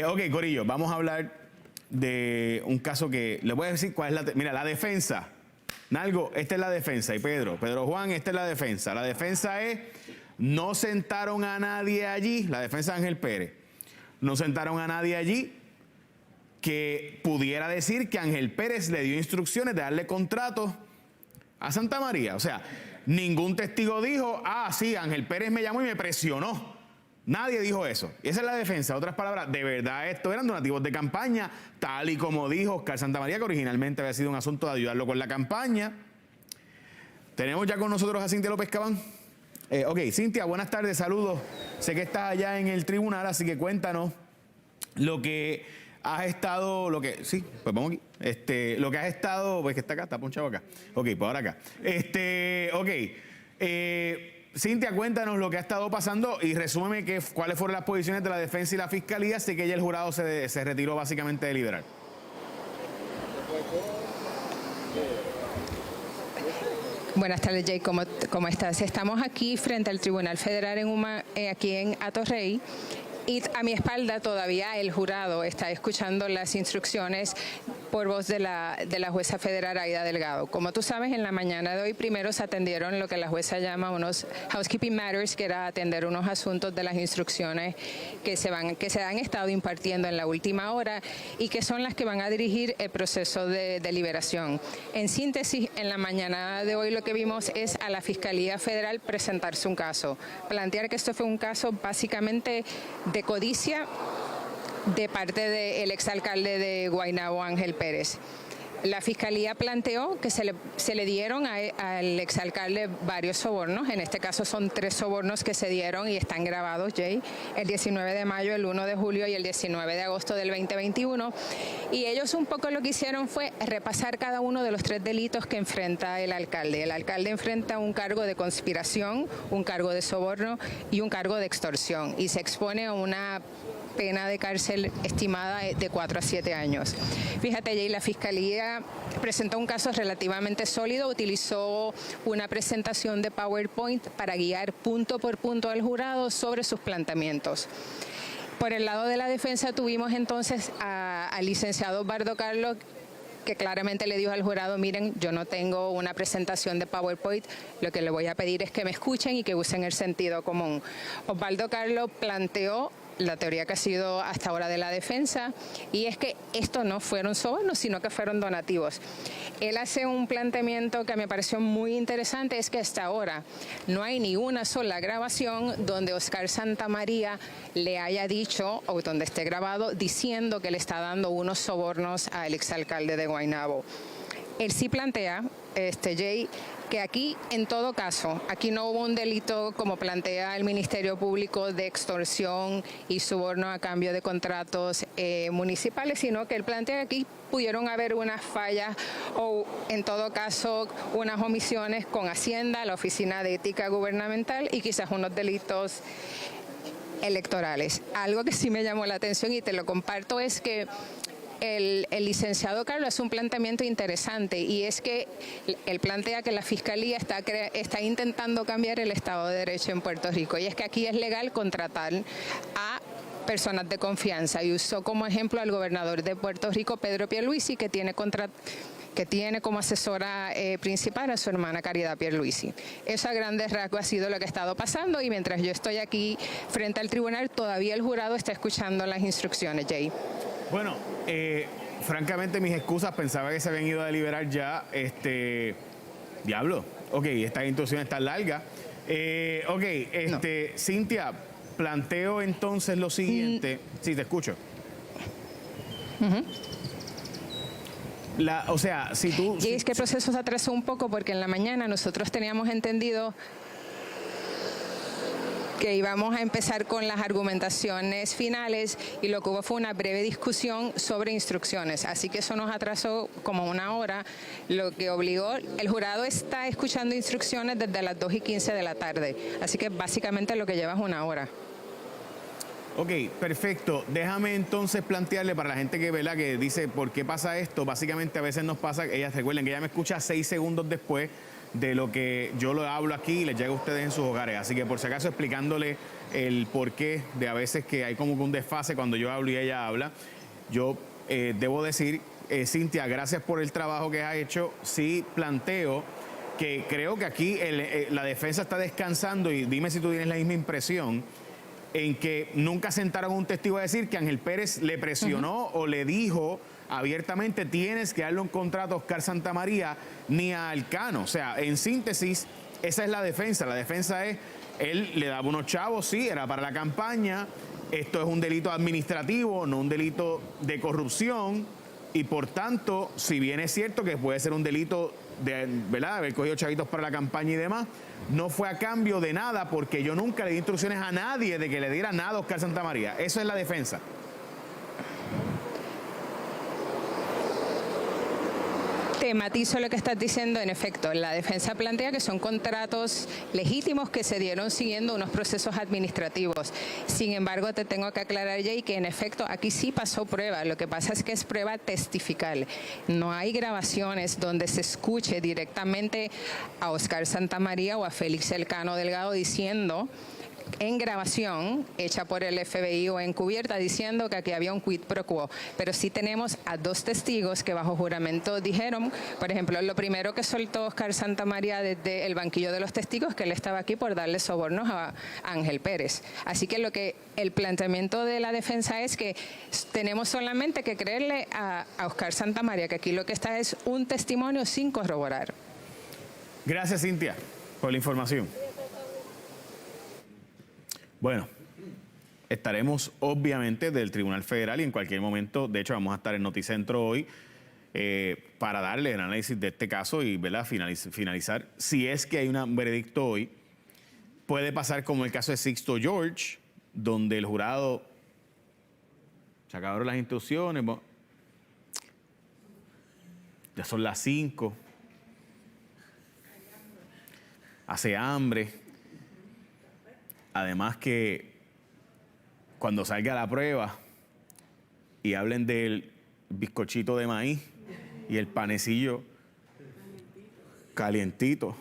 Ok, Corillo, vamos a hablar de un caso que le voy a decir cuál es mira, la defensa. Nalgo, esta es la defensa. Y Pedro Juan, esta es la defensa. La defensa es, no sentaron a nadie allí, la defensa de Ángel Pérez, no sentaron a nadie allí que pudiera decir que Ángel Pérez le dio instrucciones de darle contratos a Santa María. O sea, ningún testigo dijo, sí, Ángel Pérez me llamó y me presionó. Nadie dijo eso. Y esa es la defensa. Otras palabras, de verdad esto eran donativos de campaña, tal y como dijo Oscar Santamaría, que originalmente había sido un asunto de ayudarlo con la campaña. Tenemos ya con nosotros a Cintia López Cabán. Ok, Cintia, buenas tardes, saludos. Sé que estás allá en el tribunal, así que cuéntanos lo que has estado, sí, pues vamos aquí. Lo que has estado, pues que está acá, está ponchado acá. Ok, pues ahora acá. Cintia, cuéntanos lo que ha estado pasando y resúmeme cuáles fueron las posiciones de la defensa y la fiscalía. Sé que ya el jurado se retiró básicamente de deliberar. Buenas tardes, Jay. ¿Cómo estás? Estamos aquí frente al Tribunal Federal aquí en Atorrey. Y a mi espalda todavía el jurado está escuchando las instrucciones por voz de la jueza federal Aida Delgado. Como tú sabes, en la mañana de hoy primero se atendieron lo que la jueza llama unos housekeeping matters, que era atender unos asuntos de las instrucciones que se han estado impartiendo en la última hora y que son las que van a dirigir el proceso de deliberación. En síntesis, en la mañana de hoy lo que vimos es a la Fiscalía Federal presentarse un caso, plantear que esto fue un caso básicamente de codicia de parte del exalcalde de Guaynabo, Ángel Pérez. La Fiscalía planteó que se le dieron al exalcalde varios sobornos. En este caso son 3 sobornos que se dieron y están grabados, Jay, el 19 de mayo, el 1 de julio y el 19 de agosto del 2021. Y ellos un poco lo que hicieron fue repasar cada uno de los 3 delitos que enfrenta el alcalde. El alcalde enfrenta un cargo de conspiración, un cargo de soborno y un cargo de extorsión. Y se expone a una pena de cárcel estimada de 4 a 7 años. Fíjate, Jay, la Fiscalía presentó un caso relativamente sólido, utilizó una presentación de PowerPoint para guiar punto por punto al jurado sobre sus planteamientos. Por el lado de la defensa tuvimos entonces al licenciado Osvaldo Carlos, que claramente le dijo al jurado, miren, yo no tengo una presentación de PowerPoint, lo que le voy a pedir es que me escuchen y que usen el sentido común. Osvaldo Carlos planteó la teoría que ha sido hasta ahora de la defensa, y es que estos no fueron sobornos, sino que fueron donativos. Él hace un planteamiento que me pareció muy interesante, es que hasta ahora no hay ni una sola grabación donde Oscar Santamaría le haya dicho, o donde esté grabado, diciendo que le está dando unos sobornos al exalcalde de Guaynabo. Él sí plantea, Jay, que aquí, en todo caso, aquí no hubo un delito como plantea el Ministerio Público de extorsión y soborno a cambio de contratos municipales, sino que él plantea que aquí pudieron haber unas fallas o, en todo caso, unas omisiones con Hacienda, la Oficina de Ética Gubernamental y quizás unos delitos electorales. Algo que sí me llamó la atención y te lo comparto es que el licenciado Carlos hace un planteamiento interesante, y es que él plantea que la Fiscalía está intentando cambiar el Estado de Derecho en Puerto Rico, y es que aquí es legal contratar a personas de confianza, y usó como ejemplo al gobernador de Puerto Rico, Pedro Pierluisi, que tiene como asesora principal a su hermana Caridad Pierluisi. Eso a grandes rasgos ha sido lo que ha estado pasando, y mientras yo estoy aquí frente al tribunal, todavía el jurado está escuchando las instrucciones, Jay. Bueno, francamente mis excusas, pensaba que se habían ido a deliberar ya. Diablo, ok, esta instrucción está larga. No. Cintia, planteo entonces lo siguiente. Sí, te escucho. O sea, si tú... Y es que el proceso se atrasó un poco porque en la mañana nosotros teníamos entendido que íbamos a empezar con las argumentaciones finales, y lo que hubo fue una breve discusión sobre instrucciones. Así que eso nos atrasó como 1 hora, lo que obligó, el jurado está escuchando instrucciones desde las 2:15 de la tarde. Así que básicamente lo que lleva es 1 hora. Ok, perfecto. Déjame entonces plantearle para la gente que dice, ¿por qué pasa esto? Básicamente a veces nos pasa, recuerden que ella me escucha 6 segundos después. de lo que yo lo hablo aquí y les llega a ustedes en sus hogares. Así que por si acaso explicándole el porqué de a veces que hay como que un desfase cuando yo hablo y ella habla, yo debo decir, Cintia, gracias por el trabajo que has hecho. Sí planteo que creo que aquí la defensa está descansando, y dime si tú tienes la misma impresión, en que nunca sentaron un testigo a decir que Ángel Pérez le presionó o le dijo abiertamente tienes que darle un contrato a Oscar Santamaría ni a Alcano. O sea, en síntesis, esa es la defensa. La defensa es, él le daba unos chavos, sí, era para la campaña, esto es un delito administrativo, no un delito de corrupción, y por tanto, si bien es cierto que puede ser un delito de, ¿verdad?, haber cogido chavitos para la campaña y demás, no fue a cambio de nada, porque yo nunca le di instrucciones a nadie de que le diera nada a Oscar Santamaría. Eso es la defensa. Te matizo lo que estás diciendo. En efecto, la defensa plantea que son contratos legítimos que se dieron siguiendo unos procesos administrativos. Sin embargo, te tengo que aclarar, Jay, que en efecto aquí sí pasó prueba. Lo que pasa es que es prueba testifical. No hay grabaciones donde se escuche directamente a Oscar Santamaría o a Félix Elcano Delgado diciendo en grabación hecha por el FBI o encubierta diciendo que aquí había un quid pro quo, pero sí tenemos a dos testigos que bajo juramento dijeron, por ejemplo, lo primero que soltó Oscar Santamaría desde el banquillo de los testigos, que él estaba aquí por darle sobornos a Ángel Pérez. Así que el planteamiento de la defensa es que tenemos solamente que creerle a Oscar Santamaría, que aquí lo que está es un testimonio sin corroborar. Gracias, Cintia, por la información. Bueno, estaremos obviamente del Tribunal Federal y en cualquier momento, de hecho vamos a estar en Noticentro hoy para darle el análisis de este caso y, ¿verdad?, finalizar. Si es que hay un veredicto hoy, puede pasar como el caso de Sixto George, donde el jurado se acabaron las instrucciones, ya son las 5, hace hambre. Además que cuando salga la prueba y hablen del bizcochito de maíz y el panecillo calientito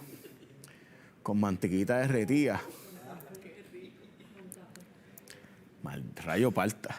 con mantequita derretida, mal rayo palta.